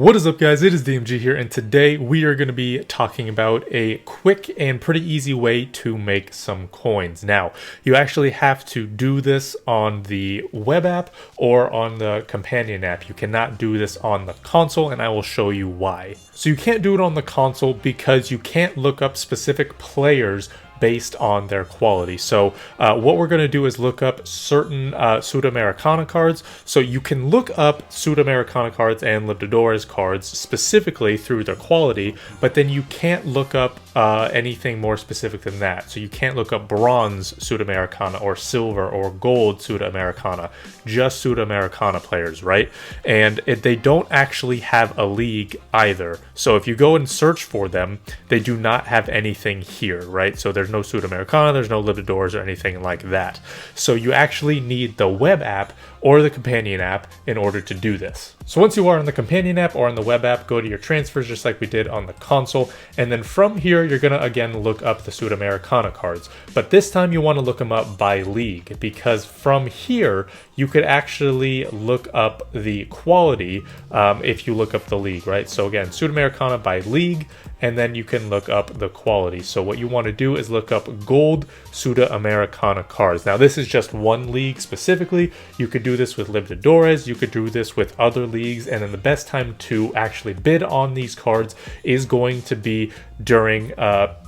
What is up, guys? It is DMG here, and today we are going to be talking about a quick and pretty easy way to make some coins. Now, you actually have to do this on the web app or on the companion app. You cannot do this on the console, and I will show you why. So you can't do it on the console because you can't look up specific players based on their quality. So what we're going to do is look up certain Sudamericana cards. So you can look up Sudamericana cards and Libertadores cards specifically through their quality, but then you can't look up anything more specific than that. So you can't look up bronze Sudamericana or silver or gold Sudamericana, just Sudamericana players, right? And they don't actually have a league either. So if you go and search for them, they do not have anything here, right? So there's no Sudamericana, there's no Libertadores or anything like that. So you actually need the web app or the companion app in order to do this. So once you are on the companion app or on the web app, go to your transfers just like we did on the console. And then from here, you're going to again look up the Sudamericana cards. But this time you want to look them up by league, because from here, you could actually look up the quality if you look up the league, right? So again, Sudamericana by league, and then you can look up the quality. So what you want to do is look up gold Sudamericana cards. Now this is just one league specifically. You could do this with Libertadores, you could do this with other leagues, and then the best time to actually bid on these cards is going to be during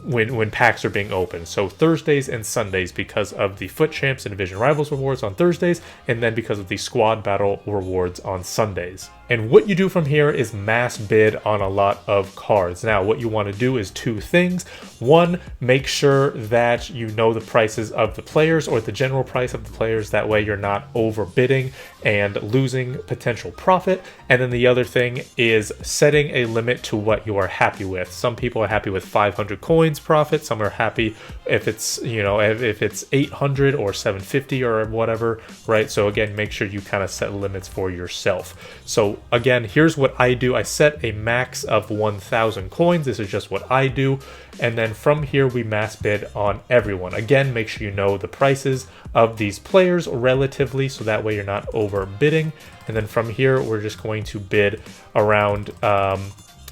when packs are being opened. So Thursdays and Sundays, because of the Foot Champs and Division Rivals rewards on Thursdays, and then because of the Squad Battle rewards on Sundays. And what you do from here is mass bid on a lot of cards. Now, what you want to do is two things. One, make sure that you know the prices of the players or the general price of the players. That way you're not overbidding and losing potential profit. And then the other thing is setting a limit to what you are happy with. Some people are happy with 500 coins profit. Some are happy if it's, if it's 800 or 750 or whatever, right? So again, make sure you kind of set limits for yourself. So again, here's what I do. I set a max of 1,000 coins. This is just what I do. And then from here, we mass bid on everyone. Again, make sure you know the prices of these players relatively, so that way you're not overbidding. And then from here, we're just going to bid around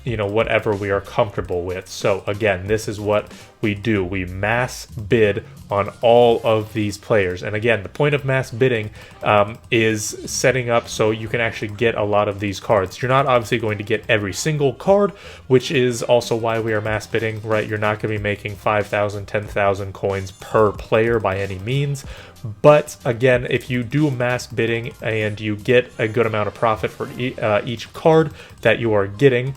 whatever we are comfortable with. So again, this is what we do. We mass bid on all of these players. And again, the point of mass bidding is setting up so you can actually get a lot of these cards. You're not obviously going to get every single card, which is also why we are mass bidding, right? You're not going to be making 5,000, 10,000 coins per player by any means. But again, if you do mass bidding and you get a good amount of profit for each card that you are getting,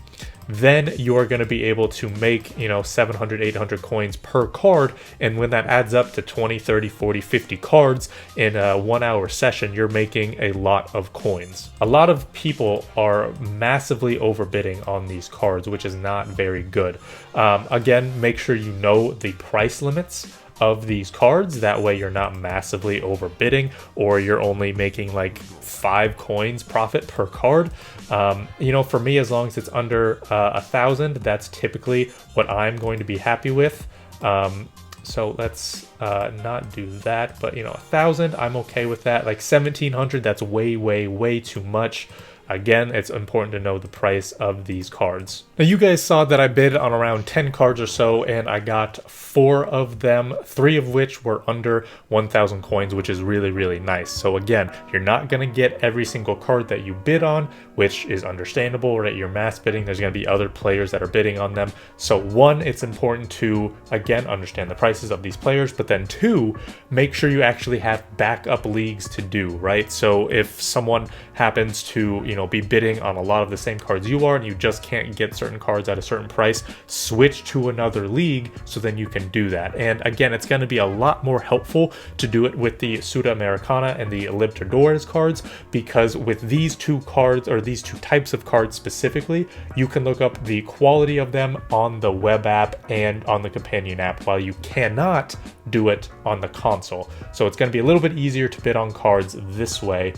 then you're going to be able to make 700, 800 coins per card. And when that adds up to 20, 30, 40, 50 cards in a 1 hour session, you're making a lot of coins. A lot of people are massively overbidding on these cards, which is not very good. Again, make sure you know the price limits of these cards. That way you're not massively overbidding, or you're only making like 5 coins profit per card. For me, as long as it's under 1,000, that's typically what I'm going to be happy with. So let's not do that, but 1,000, I'm okay with that. Like 1,700, that's way too much. Again, it's important to know the price of these cards. Now, you guys saw that I bid on around 10 cards or so, and I got 4 of them, 3 of which were under 1,000 coins, which is really nice. So again, you're not going to get every single card that you bid on, which is understandable, right? You're mass bidding. There's going to be other players that are bidding on them. So one, it's important to, again, understand the prices of these players, but then 2, make sure you actually have backup leagues to do, right? So if someone happens to, be bidding on a lot of the same cards you are, and you just can't get certain cards at a certain price, switch to another league so then you can do that. And again, it's going to be a lot more helpful to do it with the Sudamericana and the Libertadores cards, because with these two cards, or these two types of cards specifically, you can look up the quality of them on the web app and on the companion app, while you cannot do it on the console. So it's going to be a little bit easier to bid on cards this way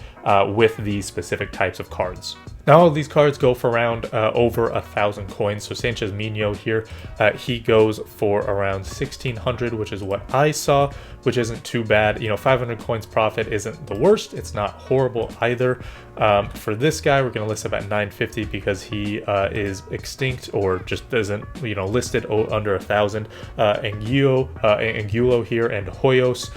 with these specific types of cards. Now all of these cards go for around over 1,000 coins. So Sanchez Mino here, he goes for around 1,600, which is what I saw, which isn't too bad. You know, 500 coins profit isn't the worst. It's not horrible either. For this guy, we're going to list him at 950 because he is extinct or just isn't, you know, listed under 1,000. Angulo here and Hoyos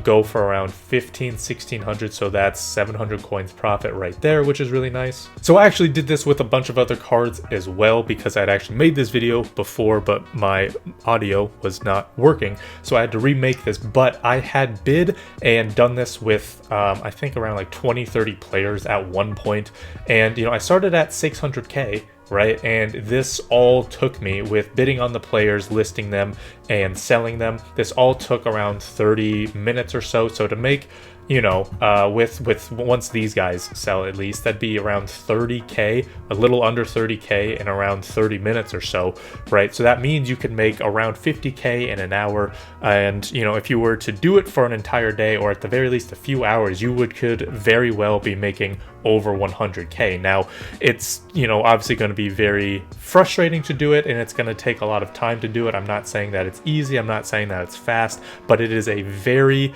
go for around 1,600, so that's 700 coins profit right there, which is really nice. So I actually did this with a bunch of other cards as well because I'd actually made this video before, but my audio was not working, so I had to remake this. But I had bid and done this with I think around like 20-30 players at one point, and you know, I started at 600k, right? And this all took me, with bidding on the players, listing them, and selling them, this all took around 30 minutes or so. So to make, you know, with once these guys sell, at least that'd be around 30k, a little under 30k in around 30 minutes or so, right? So that means you can make around 50k in an hour. And you know, if you were to do it for an entire day, or at the very least a few hours, you could very well be making over 100k. Now it's, you know, obviously going to be very frustrating to do it, and it's going to take a lot of time to do it. I'm not saying that it's easy, I'm not saying that it's fast, but it is a very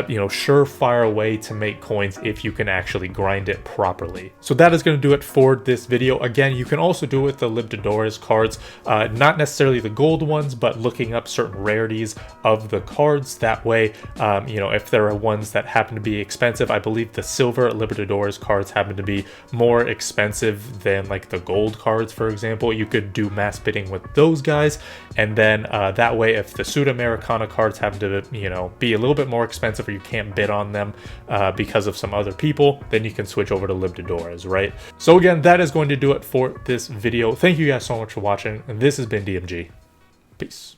you know, surefire way to make coins if you can actually grind it properly. So that is going to do it for this video. Again, you can also do it with the Libertadores cards, not necessarily the gold ones, but looking up certain rarities of the cards. That way, you know, if there are ones that happen to be expensive, I believe the silver Libertadores cards happen to be more expensive than like the gold cards, for example. You could do mass bidding with those guys, and then that way, if the sudamericana cards happen to, you know, be a little bit more expensive, or you can't bid on them because of some other people, then you can switch over to Libertadores, right? So again, that is going to do it for this video. Thank you guys so much for watching, and this has been DMG. Peace.